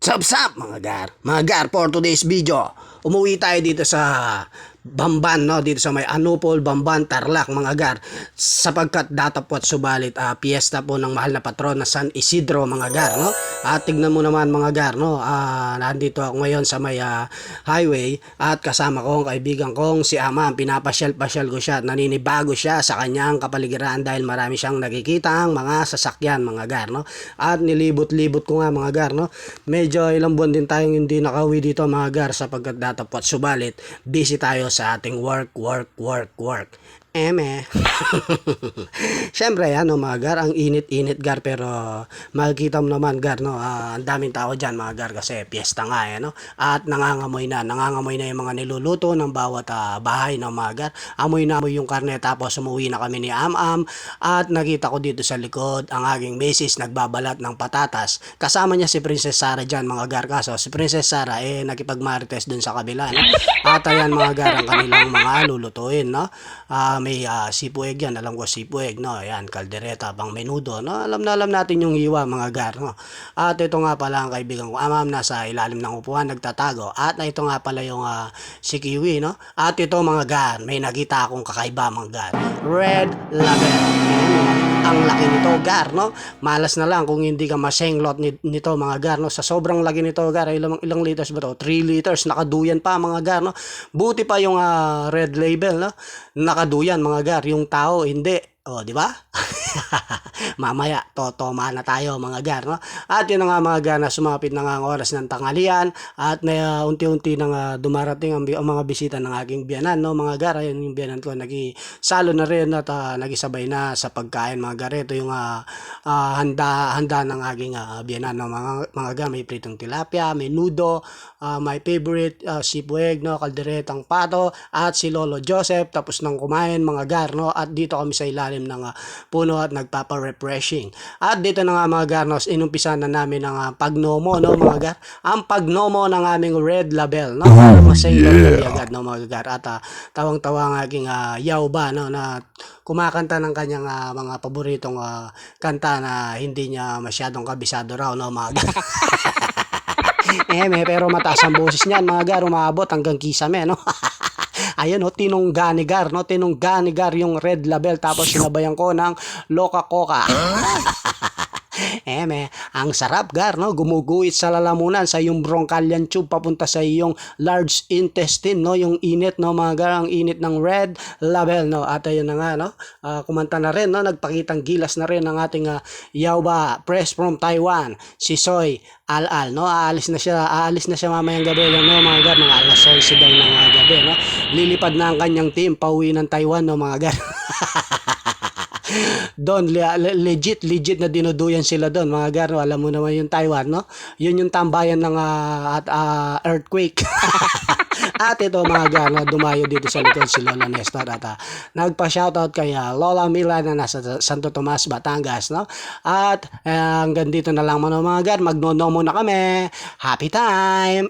Sup mga gar for today's video. Umuwi tayo dito sa Bamban, no, dito sa may Anupol, Bamban, Tarlac mga gar, sapagkat datapwat subalit piyesta po ng mahal na patron na San Isidro mga gar, no. At tignan mo naman mga gar, no, nandito ako ngayon sa may highway at kasama ko ang kaibigan kong si Amam. Pinapasyal-pasyal ko siya at naninibago siya sa kanyang kapaligiran dahil marami siyang nakikitang mga sasakyan mga gar, no. At nilibot-libot ko nga mga gar, no. Medyo ilang buwan din tayong hindi nakauwi dito mga gar sapagkat datapwat subalit busy tayo sa ating work. Siyempre ano mga gar, ang init-init gar, pero makikita mo naman gar, no, ang daming tao dyan mga gar kasi piyesta nga no, at nangangamoy na yung mga niluluto ng bawat bahay ng mga gar. Amoy na amoy yung karne, tapos umuwi na kami ni Am at nakita ko dito sa likod ang aking misis nagbabalat ng patatas. Kasama niya si Princess Sarah dyan mga gar, kaso si Princess Sarah nakipagmarites dun sa kabila, no? At ayan mga gar ang kanilang mga lulutuin, no. May sipu egg yan, alam ko sipu egg, no. Ayan, kaldereta, pang menudo, no. Alam natin yung hiwa mga gar, no. At ito nga pala ang kaibigan ko Amam, nasa ilalim ng upuan nagtatago. At ito nga pala yung si Kiwi, no. At ito mga gar, may nakita akong kakaiba mga gar, Red Label. Ang laki nito gar, no. Malas na lang kung hindi ka masenglot nito mga gar, no. Sa sobrang laki nito gar, ilang liters ba to? 3 liters, nakaduyan pa mga gar, no. Buti pa yung Red Label, no, nakaduyan mga gar, yung tao hindi. O, di ba? Mamaya totoma na tayo mga gar, no? At yun na nga mga gar, na sumapit na nga ang oras ng tanghalian at na unti-unti nang dumarating ang mga bisita ng aking biyanan, no mga gar. Ayun yung biyanan ko, nagisalo na rin at nagisabay na sa pagkain mga gar. Ito yung handa ng aking biyanan, no mga gar. May pritong tilapia, may nudo, my favorite sipu egg, no, kalderetang pato, at si Lolo Joseph tapos nang kumain mga gar, no. At dito kami sa ilalim ng puno at nagpapa-refreshing. At dito na nga mga gar, no, inumpisa na namin ang pagnomo, no mga gar. Ang pagnomo ng aming Red Label, no. Masayang agad, no mga gar. At tawang-tawa ang aking Yauba, no, na kumakanta ng kanyang mga paboritong kanta na hindi niya masyadong kabisado raw, no mga gar. Pero mataas ang boses niyan mga gar, umabot hanggang Kisame, no. Ayan, no, tinungga ni gar, no, tinungga ni gar yung Red Label, tapos sinabayan ko ng Loca Coca. Ang sarap gar, no, gumuguhit sa lalamunan sa iyong bronchial tube papunta sa iyong large intestine, no, yung init, no mga gar, ang init ng Red Label, no. At ayun na nga, no, kumanta na rin, no, nagpakitang gilas na rin ang ating Yauba, press from Taiwan, si Soy Al, no. Aalis na siya mamayang gabi, no mga gar, mga alas 11 daw ng gabi, no. Lilipad na ang kanyang team pauwi ng Taiwan, no mga gar. Doon legit na dinuduyan sila doon mga gar, no? Alam mo naman yung Taiwan, no, yun yung tambayan ng earthquake. At ito mga gar, no, dumayo dito sa likod si Lola Nestor at nagpa-shoutout kay Lola Mila na nasa Santo Tomas, Batangas, no. At hanggang dito na lang mga gar, magnono muna kami. Happy time!